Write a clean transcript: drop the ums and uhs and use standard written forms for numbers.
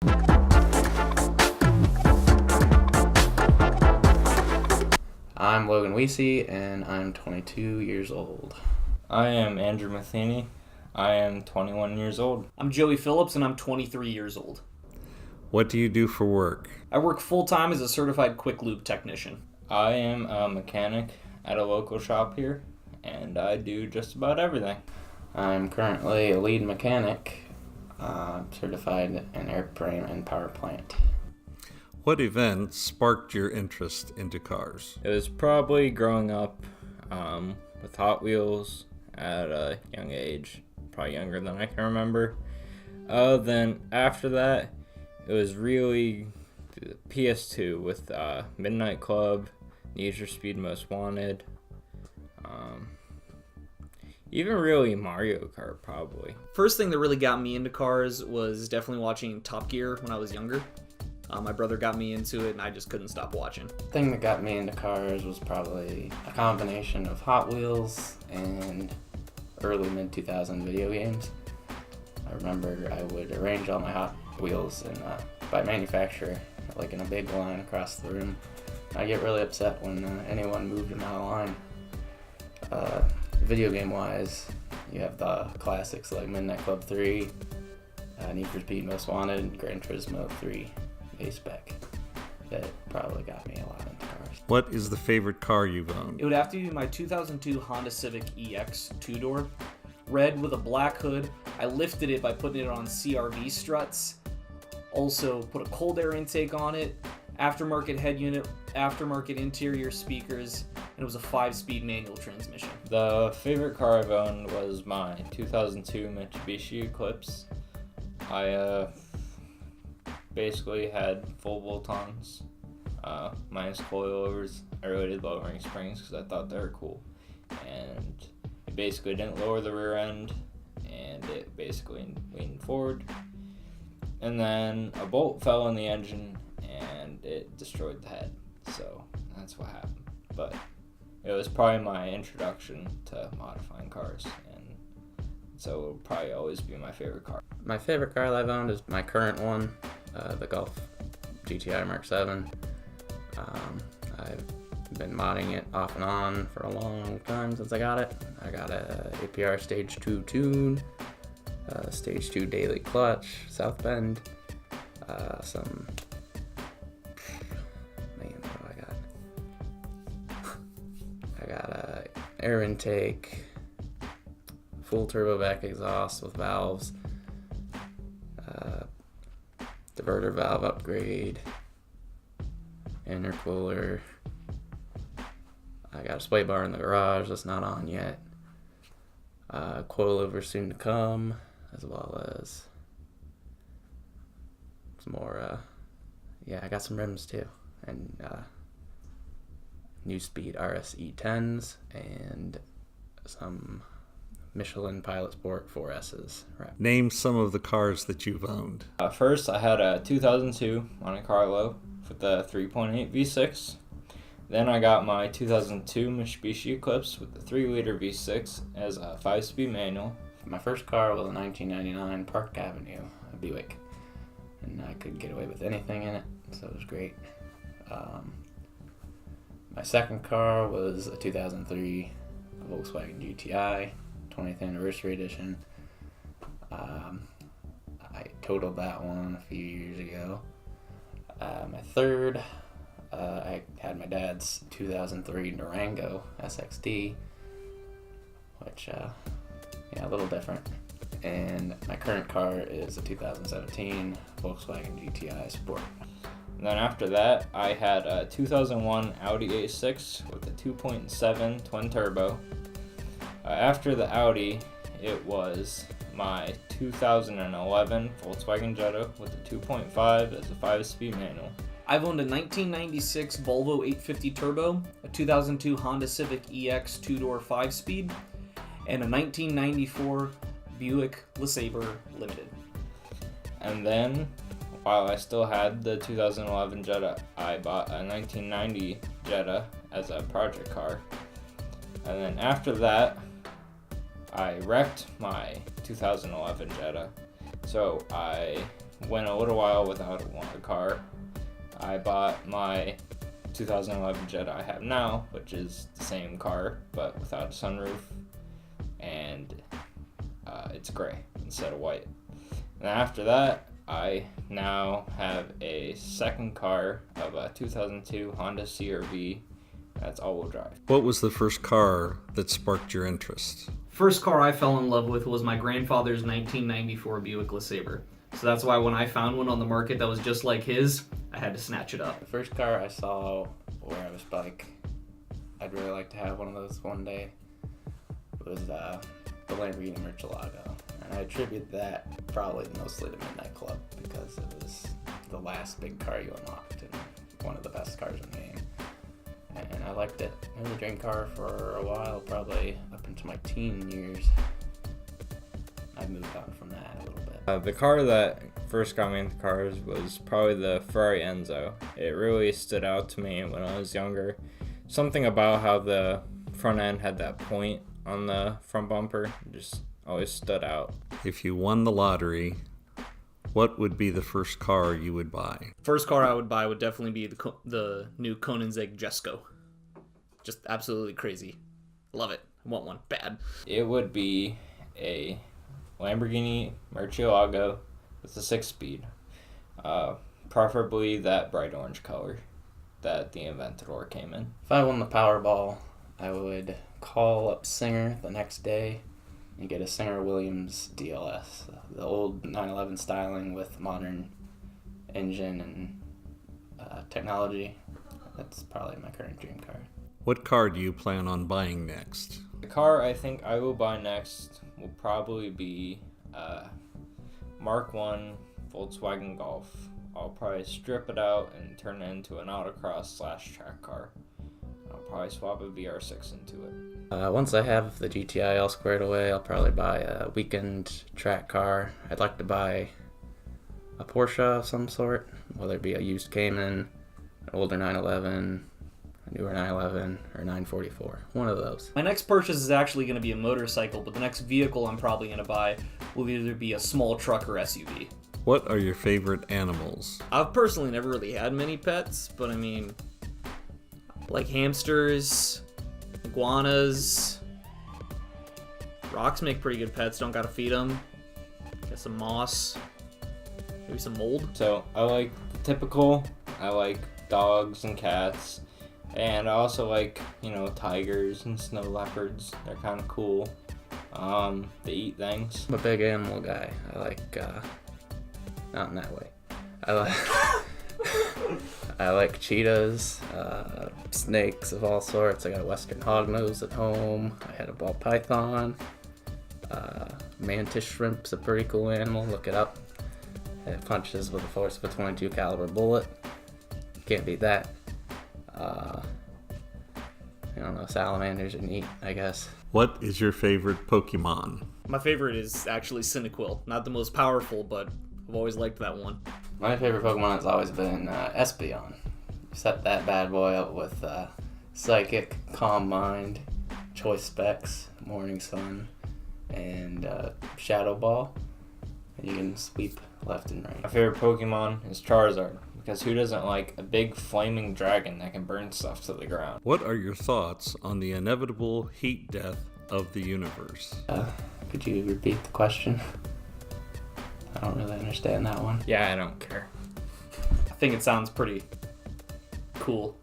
I'm Logan Weesey, and I'm 22 years old. I am Andrew Matheny. I am 21 years old. I'm Joey Phillips, and I'm 23 years old. What do you do for work? I work full-time as a certified quick lube technician. I am a mechanic at a local shop here, and I do just about everything. I'm currently a lead mechanic, certified in airframe and power plant. What event sparked your interest into cars? It was probably growing up with Hot Wheels at a young age, probably younger than I can remember. Then after that, it was really the PS2 with Midnight Club, Need for Speed Most Wanted, even really Mario Kart probably. First thing that really got me into cars was definitely watching Top Gear when I was younger. My brother got me into it, and I just couldn't stop watching. The thing that got me into cars was probably a combination of Hot Wheels and early mid-2000 video games. I remember I would arrange all my Hot Wheels and by manufacturer, like in a big line across the room. I get really upset when anyone moved them out of line. Video game-wise, you have the classics like Midnight Club 3, Need for Speed Most Wanted, and Gran Turismo 3 A-Spec. That probably got me a lot into cars. What is the favorite car you've owned? It would have to be my 2002 Honda Civic EX two-door. Red with a black hood. I lifted it by putting it on CRV struts. Also put a cold air intake on it, aftermarket head unit, aftermarket interior speakers, and it was a 5-speed manual transmission. The favorite car I've owned was my 2002 Mitsubishi Eclipse. I basically had full bolt-ons, minus coilovers. I really did lowering springs because I thought they were cool. And it basically didn't lower the rear end, and it basically leaned forward. And then a bolt fell in the engine, and it destroyed the head. So that's what happened. But it was probably my introduction to modifying cars, and so it'll probably always be my favorite car. My favorite car that I've owned is my current one, the Golf GTI Mark 7. I've been modding it off and on for a long time since I got it. I got a APR Stage 2 tune, Stage 2 daily clutch, South Bend, some... Man, what do I got? I got a air intake, full turbo back exhaust with valves, diverter valve upgrade, intercooler. I got a sway bar in the garage that's not on yet. Coilover soon to come, as well as some more. I got some rims too, and New Speed RSE 10s and some Michelin Pilot Sport 4S's. Right. Name some of the cars that you've owned. First, I had a 2002 Monte Carlo with the 3.8 V6. Then I got my 2002 Mitsubishi Eclipse with the 3-liter V6 as a 5-speed manual. My first car was a 1999 Park Avenue, a Buick, and I could get away with anything in it, so it was great. My second car was a 2003 Volkswagen GTI, 20th Anniversary Edition. I totaled that one a few years ago. My third, I had my dad's 2003 Durango SXT, which, a little different. And my current car is a 2017 Volkswagen GTI Sport. And then after that, I had a 2001 Audi A6 with a 2.7 twin turbo. After the Audi, it was my 2011 Volkswagen Jetta with a 2.5 as a 5-speed manual. I've owned a 1996 Volvo 850 Turbo, a 2002 Honda Civic EX two-door 5-speed, and a 1994 Buick LeSabre Limited. And then, while I still had the 2011 Jetta, I bought a 1990 Jetta as a project car. And then after that, I wrecked my 2011 Jetta. So I went a little while without a car. I bought my 2011 Jet I have now, which is the same car but without a sunroof, and it's gray instead of white. And after that, I now have a second car of a 2002 Honda CR-V that's all-wheel drive. What was the first car that sparked your interest? First car I fell in love with was my grandfather's 1994 Buick LeSabre. So that's why when I found one on the market that was just like his, I had to snatch it up. The first car I saw where I was like, I'd really like to have one of those one day, was the Lamborghini Murcielago. And I attribute that probably mostly to Midnight Club because it was the last big car you unlocked and one of the best cars in the game. And I liked it. It was a dream car for a while, probably up into my teen years. I moved on from that a little bit. The car that first got me into cars was probably the Ferrari Enzo. It really stood out to me when I was younger. Something about how the front end had that point on the front bumper just always stood out. If you won the lottery, what would be the first car you would buy? First car I would buy would definitely be the new Koenigsegg Jesko. Just absolutely crazy. Love it. I want one bad. It would be a Lamborghini Murcielago with a 6-speed. Preferably that bright orange color that the Aventador came in. If I won the Powerball, I would call up Singer the next day and get a Singer Williams DLS. The old 911 styling with modern engine and technology. That's probably my current dream car. What car do you plan on buying next? The car I think I will buy next will probably be Mark I Volkswagen Golf. I'll probably strip it out and turn it into an autocross / track car. I'll probably swap a VR6 into it. Once I have the GTI all squared away, I'll probably buy a weekend track car. I'd like to buy a Porsche of some sort, whether it be a used Cayman, an older 911, a newer 911, or 944. One of those. My next purchase is actually going to be a motorcycle, but the next vehicle I'm probably going to buy will either be a small truck or SUV. What are your favorite animals? I've personally never really had many pets, but I mean, like hamsters, iguanas. Rocks make pretty good pets, don't gotta feed them. Get some moss, maybe some mold. So I like the typical. I like dogs and cats. And I also like, tigers and snow leopards. They're kind of cool. They eat things. I'm a big animal guy. I like, not in that way. I like cheetahs, snakes of all sorts. I got a western hognose at home. I had a ball python. Mantis shrimp's a pretty cool animal. Look it up. It punches with the force of a .22 caliber bullet. Can't beat that. I don't know, salamanders are neat, I guess. What is your favorite Pokemon? My favorite is actually Cyndaquil. Not the most powerful, but I've always liked that one. My favorite Pokemon has always been Espeon. Set that bad boy up with Psychic, Calm Mind, Choice Specs, Morning Sun, and Shadow Ball. And you can sweep left and right. My favorite Pokemon is Charizard, because who doesn't like a big flaming dragon that can burn stuff to the ground? What are your thoughts on the inevitable heat death of the universe? Could you repeat the question? I don't really understand that one. Yeah, I don't care. I think it sounds pretty cool.